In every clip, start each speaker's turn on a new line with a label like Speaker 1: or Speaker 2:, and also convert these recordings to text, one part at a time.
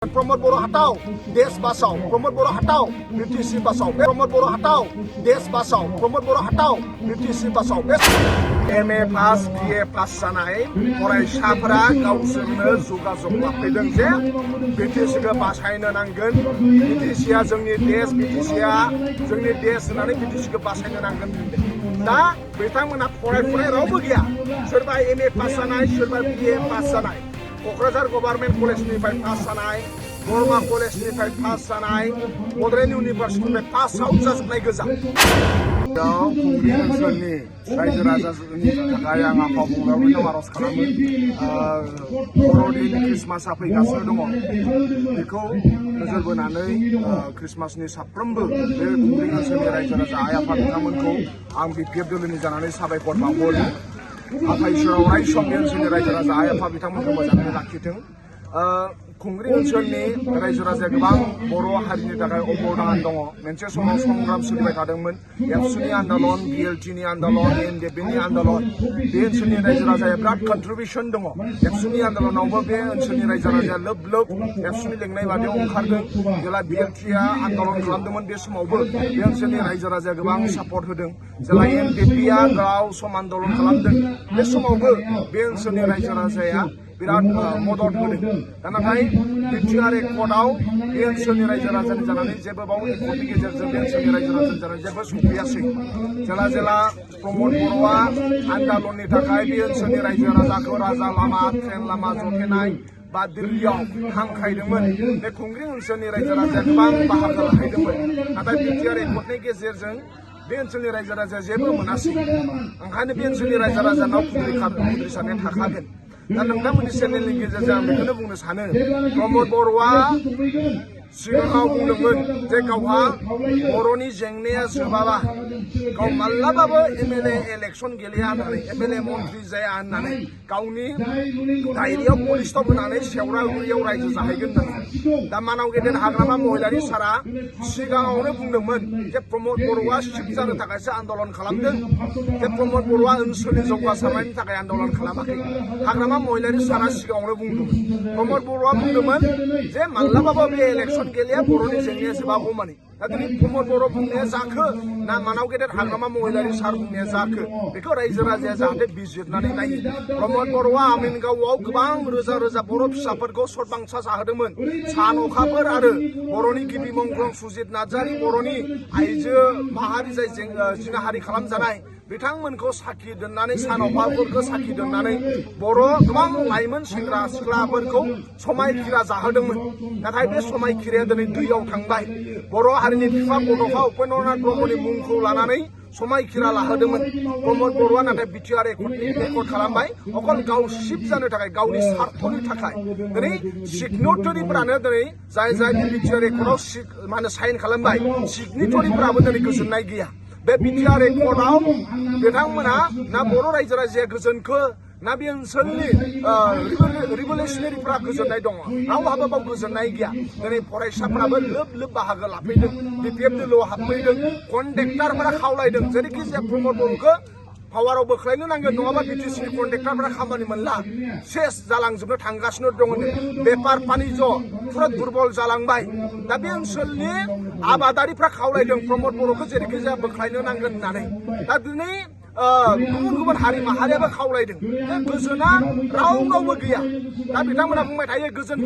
Speaker 1: Promote Boro Hatau, Des Basau, Promote Boro Hatau, BTC Basau, Promote Boro Hatau, Des Basau, Promote Boro Hatau, BTC Basau. MA Pass, BA Pass जानाय फरायसाफोरा गावसोरनो जगाजग लाफैदों जे BTC-खौ बासायनो नांगोन, BTC-आ जोंनि देश, BTC-आ जोंनि देश होननानै BTC-खौ बासायनो नांगोन होनदों। दा बिथांमोनहा फरायफुनाय रावबो गैया, सोरबा MA पास जानाय, सोरबा BA पास जानाय। क'क्राझार गभार्नमेन्ट कलेजनिफ्राय पास जानाय, बरमा कलेजनिफ्राय पास जानाय, बड'लेण्ड इउनिभारसिटिनिफ्राय पास आउट जाजोबनाय गोजा। खुंग्रि ओनसोलनि रायजो राजाफोरनि थाखाय आं आफाबुंग्राफोरनाव आर'ज खालामो। बर'दिन ख्रिस्टमासआ फैगासिनो दङ, बेखौ नोजोर बोनानै ख्रिस्टमासनि साफ्रोमबो बे खुंग्रि ओनसोलनि रायजो राजा आइ आफा बिथांमोनखौ आं बिपिएफ दोलोनि जानानै साबायखर बावहरो। आफा इसोराव अराय सम बे ओनसोलनि रायजो राजा आइ आफा बिथांमोनखौ मोजाङै लाखिथों। खुंग्रि ओनसोलनि रायजो राजाया गोबां बर' हारिनि थाखाय अबदान दङ। मोनसे समाव संग्राम सोलिबाय थादोंमोन, एबसुनि आन्दलन, बिएलटिनि आन्दलन, एनडिएफबिनि आन्दलन। बे ओनसोलनि रायजो राजाया बिराद कन्ट्रिबिउसन दङ। एबसुनि आन्दलनावबो बे ओनसोलनि रायजो राजाया लोब लोब एबसुनि लेंनाय बादियाव ओंखारदों। जेला बिएलटिआ आन्दलन खालामदोंमोन बे समावबो बे ओनसोलनि रायजो राजाया गोबां सापर्ट होदों। जेला एनडिएफबिआ गाव सम आन्दलन खालामदों बे समावबो बे ओनसोलनि रायजो राजाया बिराद मदद होदों। दा नाथाय बिटिआर एकर्डआव बे ओनसोलनि रायजो राजानि जानानै जेबो बाव एकर्डनि गेजेरजों बे ओनसोलनि रायजो राजानि जानानै जेबो सफैयासै। जेला प्रमद बर'आ आन्दलननि थाखाय बे ओनसोलनि रायजो राजाखौ राजा लामा, ट्रेन लामा जथेनाय बा दिल्लीयाव हांख्रायदोंमोन, बे खुंग्रि ओनसोलनि रायजो राजाया गोबां बाहागो लाहैदोंमोन। नाथाय बिटिआर एकर्डनि गेजेरजों बे ओनसोलनि रायजो राजाया जेबो मोनासै। ओंखायनो बे ओनसोलनि रायजो राजानाव उद्रिसारनाया थाखागोन। दा नोंथांमोननि चेनेलनि गेजेरजों आं बेखौनो बुंनो सानो, प्रमद बर'आ सिगाङाव बुंदोंमोन जे गावहा बर'नि जेंनाया जोबाबा गाव माब्लाबाबो एमएलए इलेक्सन गेलेया होननानै, एमएलए मन्त्रि जाया होननानै, गावनि डायरियाव पलिस्टप होनानै सेवरागुरियाव रायजो जाहैगोन होननानै। दा मानाव गेदेर हाग्रामा महिलारि सारा सिगाङावनो बुंदोंमोन जे प्रमद बर'आ सिफ जानो थाखायसो आन्दलन खालामदों, जे प्रमद बर'आ ओनसोलनि जौगासारनायनि थाखाय आन्दलन खालामाखै। हाग्रामा महिलारि सारा सिगाङावनो बुंदोंमोन, प्रमद बर'आ बुंदोंमोन जे माब्लाबाबो बे इलेक्सन गेलेया बर'नि जेंनाया जोबागौमानि। दा दिनै प्रमद बर' बुंनाया जाखो ना मानाव गेदेर हाग्रामा महिलारि सार बुंनाया जाखो, बेखौ रायजो राजाया जाहाथे बिजिरनानै नायो। प्रमद बर'आ आमिनगावआव गोबां रोजा रोजा बर' फिसाफोरखौ सतबांसा जाहोदोंमोन। सान अखाफोर आरो बर'नि गिबि मंग्लं सुजित नार्जारि, बर'नि आइजो माहारि जाय जिनाहारि खालामजानाय बिथांमोनखौ साखि दोननानै, सान अखाफोरखौ साखि दोननानै बर' गोबां लाइमोन सेंग्रा सिख्लाफोरखौ समायखिरा जाहोदोंमोन। नाथाय बे समायखिराया दिनै दैयाव थांबाय। बर' हारिनि बिफा बड'फा उपेन्द्रनाथ ब्रह्मनि मुंखौ लानानै समायखिरा लाहोदोंमन प्रमद बर'आ, नाथाय बिटिआर एकर्ड खालामबाय अकल गाव सिफ जानो थाखाय, गावनि स्वार्थनि थाखाय। दिनै सिगनेटरिफोरानो दिनै जाय बिटिआर एकर्डआव साइन खालामबाय, सिगनेटरिफोराबो दिनै गोजोननाय गैया। बे बिटिआर एकर्डआव बिथांमोना ना बर' रायजो राजाया गोजोनखो ना बे ओनसोलनि रिभलिउसनारिफोरा गोजोननाय दङ, रावहाबो बाव गोजोननाय गैया। दिनै फरायसाफोराबो लोब लोब बाहागो लाफैदों, बिपिएफ दोलोआव हाबफैदों, कन्ट्रेक्टारफोरा खावलायदों जेरैखि जाया प्रमद बर'खौ पावाराव बोख्लायनो नांगोन, नङाबा बिटिसिनि कन्ट्रेक्टारफोरा खामानि मोनला, सेस जालांजोबनो थांगासिनो दङ। बेपार बानिज्य फुरा दुरबल जालांबाय। दा बे ओनसोलनि आबादारिफ्रा खावलायदों प्रमद बर'खौ जेरैखि जाया बोख्लायनो नांगोन होननानै। दा दिनै गुबुन गुबुन हारि माहारियाबो खावलायदों। बे गोजोना रावनावबो गैया। दा बिथांमोना बुंबाय थायो गोजोन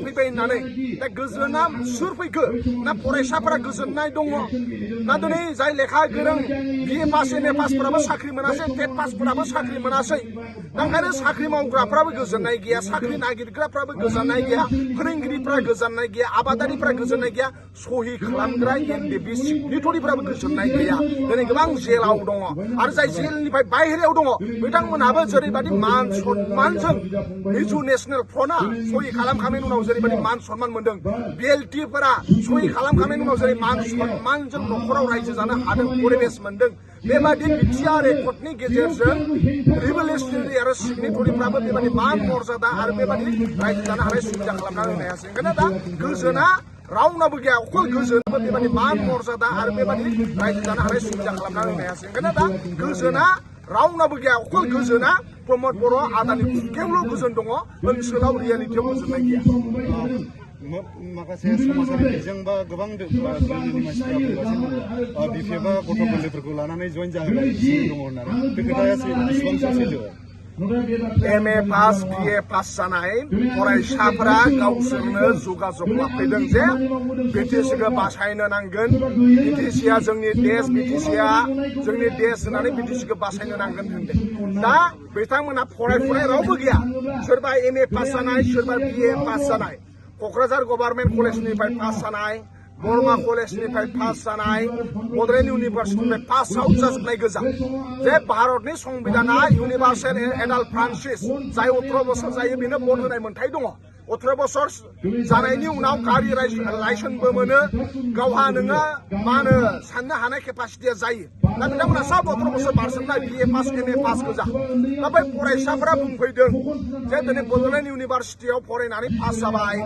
Speaker 1: फैबाय होननानै। दा गोजोना सोर फैखो? ना फरायसाफोरा गोजोननाय दङ, ना दिनै जाय लेखा गोरों बिए पास एमए पासफोराबो साख्रि मोनासै, टेट पासफोराबो साख्रि मोनासै। दा ओंखायनो साख्रि मावग्राफ्राबो गोजोननाय गैया, साख्रि नागिरग्राफ्राबो गोजोननाय गैया, फोरोंगिरिफ्रा गोजोननाय गैया, आबादारिफ्रा गोजोननाय गैया, सहि खालामग्रा एनडिएफबि सिगनेटरिफ्राबो गोजोननाय गैया। दिनै गोबां जेलाव दङ आरो जाय जेलनिफ्राय बायहेरायाव दङ बिथांमोनहाबो जेरैबायदि मान सन्मानजों मिजु नेसनेल फ्रन्टआ सहि खालामखांनायनि उनाव जेरैबायदि मान सन्मान मोनदों, बिएलटिफोरा सहि खालामखांनायनि उनाव जेरै मान सन्मानजों न'खराव रायजो जानो हादों, परिबेस मोनदों, बेबादि बिटिआर एकर्डनि गेजेरजों रिभलिउसनारि आरो सिगनेटरिफ्राबो बेबादि मान मर्यादा आरो बेबादि रायजो जानो हानाय सुबिदा खालामना होनो हायासै। ओंखायनो दा गोजोना रावनाबो गैया, अकल गोजोनबो बेबादि मान मर्यादा आरो बेबादि रायजो जानो हानाय सुबिदा खालामना होनो हायासै। ओंखायनो दा गोजोना रावनाबो गैया, अकल गोजोना प्रमद बर' आदानि खुगायावल' गोजोन दङ, ओनसोलाव रियेलिटियाव गोजोननाय गैया।
Speaker 2: माखासे समाजारि बिजों बा गोबां गामिनि मानसिफ्रा बुंगासिनो दङ बिपिएफआ गथ' गोरलैफोरखौ लानानै जइन जाहोगासिनो दङ होननानै बे खोथाया बेसेबां सैथो
Speaker 1: MA पास BA पास जानाय फरायसाफोरा गावसोरनो जगाजग लाफैदों जे बिटिसिखौ बासायनो नांगोन बिटिसिआ जोंनि देश बिटिसिआ जोंनि देश होननानै बिटिसिखौ बासायनो नांगोन होनदों दा बिथांमोना फरायफुनाय रावबो गैया सोरबा MA पास जानाय सोरबा BA पास जानाय क'क्राझार गभर्नमेन्ट कलेजनिफ्राय पास जानाय बरमा कलेजनिफ्राय पास जानाय बड'लेण्ड इउनिभार्सिटिनिफ्राय पास आउट जाजोबनाय गोजा जे भारतनि संबिधाना इउनिभार्सेल एडाल्ट फ्रान्सिस जाय 18 बोसोर जायो बेनो भट होनाय मोन्थाय दङ 18 बोसोर जानायनि उनाव गारि लाइसेन्सबो मोनो गावहा नोङो मा होनो साननो हानाय केपासिटिया जायो दा बिथांमोना सब 18 बोसोर बारसोमनाय BA पास MA पास गोजा दा बै फरायसाफोरा बुंफैदों जे दिनै बड'लेण्ड इउनिभार्सिटियाव फरायनानै पास जाबाय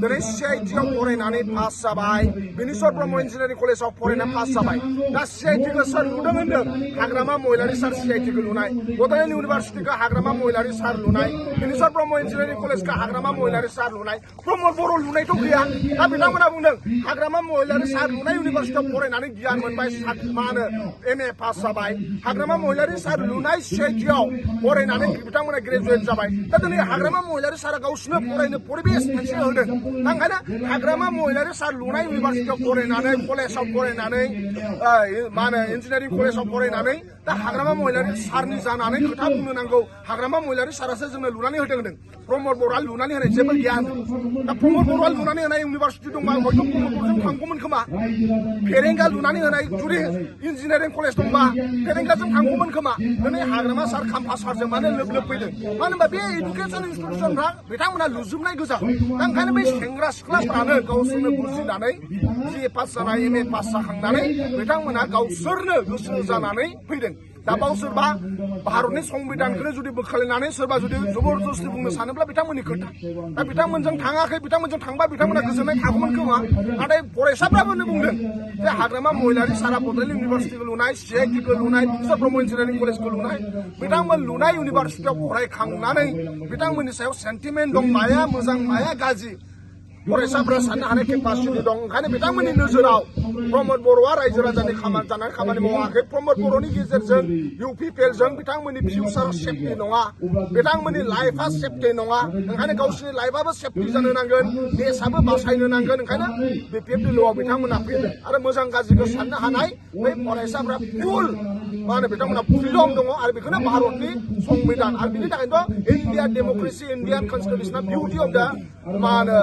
Speaker 1: दिनै CITआव फरायनानै पास जाबाय बिनेश्वर ब्रह्म इन्जिनियारिं कलेजाव फरायनानै पास जाबाय दा CITखौ सोर लुदों होनदों हाग्रामा महिलारि सार CITखौ लुनाय बड'लेण्ड इउनिभार्सिटिखौ हाग्रामा महिलारि सार लुनाय बिनेश्वर ब्रह्म इन्जिनियारिं कलेजखौ हाग्रामा महिलारि सार लुनाय प्रमद बर' लुनायथ' गैया दा बिथांमोना बुंदों हाग्रामा महिलारि सार लुनाय इउनिभार्सिटियाव फरायनानै गियान मोनबाय मा होनो MA पास जाबाय हाग्रामा महिलारि सार लुनाय CITआव फरायनानै बिथांमोना ग्रेजुवेट जाबाय दा दिनै हाग्रामा महिलारि सारा गावसोरनो फरायनो परिबेस मोनसे होदों दा ओंखायनो हाग्रामा महिलारि सार लुनाय इउनिभार्सिटियाव फरायनानै कलेजाव फरायनानै मा होनो इन्जिनियारिं कलेजाव फरायनानै दा हाग्रामा महिलारि सारनि जानानै खोथा बुंनो नांगौ हाग्रामा महिलारि सारासो जोंनो लुनानै होदों होनदों प्रमद बर'आ लुनानै होनाय जेबो गैया दा प्रमद बर'आ लुनानै होनाय इउनिभार्सिटि दंबा हयथ' प्रमद बर'जों थांगौमोन खोमा फेरेंगा लुनानै होनाय जुदि इन्जिनियारिं कलेज दंबा फेरेंगाजों थांगौमोन खोमा दिनै हाग्रामा सार खाम्फा सारजों मानो लोब लोब फैदों मानो होनबा बे इडुकेसन इन्स्टिटिउसनफ्रा बिथांमोना लुजोबनाय गोजा दा ओंखायनो बै सेंग्रा सिख्लाफ्रानो गावसोरनो बुजिनानै BA पास जानाय MA पास जाखांनानै बिथांमोना गावसोरनो गोसो जानानै फैदों दा बाव सोरबा भारतनि संबिधानखौनो जुदि बोखारनानै सोरबा जुदि जबरदस्ति बुंनो सानोब्ला बिथांमोननि खोथा दा बिथांमोनजों थाङाखै बिथांमोनजों थांबा बिथांमोना गोजोननाय थागौमोन खोमा नाथाय फरायसाफ्राबो बुंदों जे हाग्रामा महिलारि सारा बड'लेण्ड इउनिभार्सिटिखौ लुनाय CITखौ लुनाय बिनेश्वर ब्रह्म इन्जिनियारिं कलेजखौ लुनाय बिथांमोन लुनाय इउनिभार्सिटियाव फरायखांनानै बिथांमोननि सायाव सेन्टिमेन्ट दं माया मोजां माया गाज्रि फरायसाफ्रा साननो हानाय केपासिटि दं ओंखायनो बिथांमोननि नोजोराव प्रमद बर'आ रायजो राजानि खामानि मावाखै प्रमद बर'नि गेजेरजों UPPLजों बिथांमोननि फिउचार सेफटि नङा बिथांमोननि लाइफआ सेफटि नङा ओंखायनो गावसोरनि लाइफआबो सेफटि जानो नांगोन देशआबो बासायनो नांगोन ओंखायनो BPF दोलोआव बिथांमोना फैदों आरो मोजां गाज्रिखौ साननो हानाय बै फरायसाफ्रा फुल मा होनो बिथांमोना फ्रिडम दङ आरो बेखौनो भारतनि संबिधान आरो बिनि थाखायनोथ' इन्डिया डेम'क्रेसि इन्डियान कनस्टिटिउसना बिउटि अफ दा मा होनो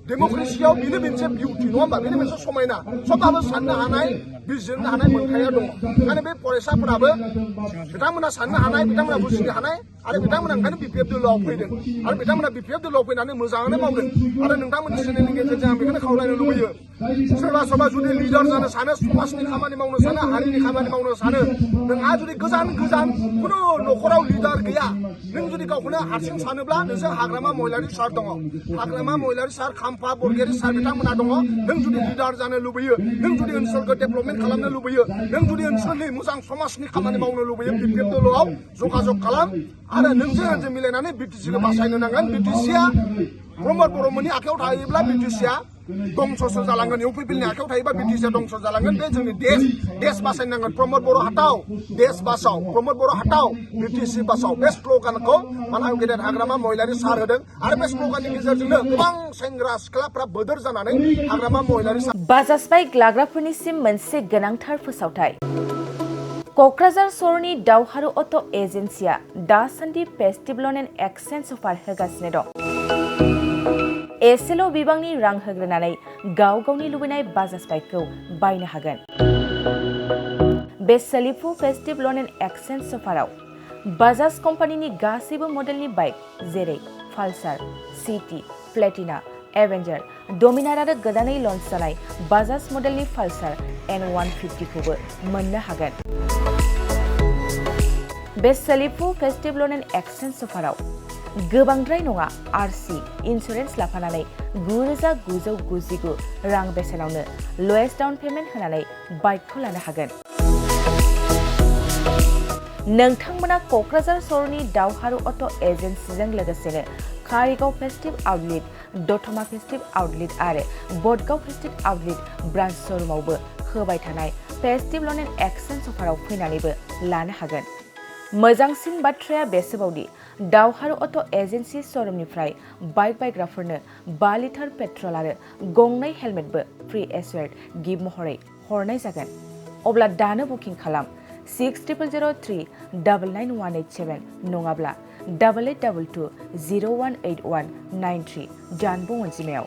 Speaker 1: डेम'क्रेसियाव बेनो मोनसे बिउटि नङा होमबा बेनो मोनसे समायना सबाबो साननो हानाय बिजिरनो हानाय मोन्थाया दङ ओंखायनो बे फरायसाफोराबो बिथांमोना साननो हानाय बिथांमोना बुजिनो हानाय आरो बिथांमोना ओंखायनो BPF दोलोआव फैदों आरो बिथांमोना BPF दोलोआव फैनानै मोजाङानो मावदों आरो नोंथांमोननि चेनेलनि गेजेरजों आं बेखौनो खावलायनो लुबैयो सोरबा सोरबा जुदि लिडार जानो सानो समाजनि खामानि मावनो सानो हारिनि खामानि मावनो सानो नोंहा जुदि गोजान गोजान खुनु न'खराव लिडार गैया नों जुदि गावखौनो हारसिं सानोब्ला नोंसोर हाग्रामा महिलारि सार दङ हाग्रामा महिलारि सार खाम्फा बरगयारि सार बिथांमोना दङ नों जुदि लिडार जानो लुबैयो नों जुदि ओनसोलखौ डेभेलपमेन्ट खालामनो लुबैयो नों जुदि ओनसोलनि मोजां समाजनि खामानि मावनो लुबैयो BPF दोलोआव जगाजग खालाम आरो नोंजों आंजों मिलायनानै BTCखौ बासायनो नांगोन BTCआ प्रमद बर'मोननि आखायाव थायोब्ला BTCआ दंस'सो जालांगोन UPPLनि आखायाव थायोबा BTCआ दंस' जालांगोन बे जोंनि देश बासायनांगोन प्रमद बर' हाथाव देश बासाव प्रमद बर' हाथाव BTC बासाव बे स्ल'गानखौ मानहाव गेदेर हाग्रामा महिलारि सार होदों आरो बे स्ल'गाननि गेजेरजोंनो गोबां सेंग्रा सिख्लाफ्रा बोदोर जानानै हाग्रामा महिलारि सार
Speaker 3: बाजाज बाइक लाग्राफोरनिसिम मोनसे गोनांथार फोसावथाय क'क्राझार सहरनि दावहारु अट' एजेन्सिया दासान्दि फेस्टिभेल एन्ड एक्सचेन्ज अफार होगासिनो दं एसेल' बिबांनि रां होग्रोनानै गाव गावनि लुबैनाय बाजाज बाइकखौ बायनो हागोन बे सोलिफु फेस्टिभेल एन्ड एक्सचेन्ज अफाराव बाजाज कम्पानिनि गासैबो मडेलनि बाइक जेरै पालसार सिटी प्लेटिना एवेन्जार डमिनार आरो गोदानै लन्च जानाय बाजाज मडेलनि पालसार N150 खौबो मोननो हागोन बे सोलिफु फेस्टिभेल एन्ड एक्सचेन्ज अफाराव गोबांद्राय नङा RC इन्सुरेन्स लाफानानै 9,999 रां बेसेनावनो लवेस्ट डाउन पेमेन्ट होनानै बाइकखौ लानो हागोन नोंथांमोना क'क्राझार सहरनि दावहारु अट' एजेन्सिजों लोगोसेनो Karigaon festive outlet, Dotma festive outlet आरो बडगाव फेस्टिव आउटलेट ब्रान्च श'रुमावबो होबाय थानाय फेस्टिव ल'न एन्ड एक्सचेन्ज अफाराव फैनानैबो लानो हागोन। मोजांसिन बाथ्राया बेसोबावदि दावहारु अट' एजेन्सि श'रुमनिफ्राय बाइक बायग्राफोरनो 5 लिटार पेट्रल आरो गंनै हेलमेटबो फ्रि एसुयार्ड गिफ्ट महरै हरनाय जागोन। अब्ला दानो बुकिं खालाम 6003991187 नङाब्ला 8822 018193 जानबुं अनजिमायाव।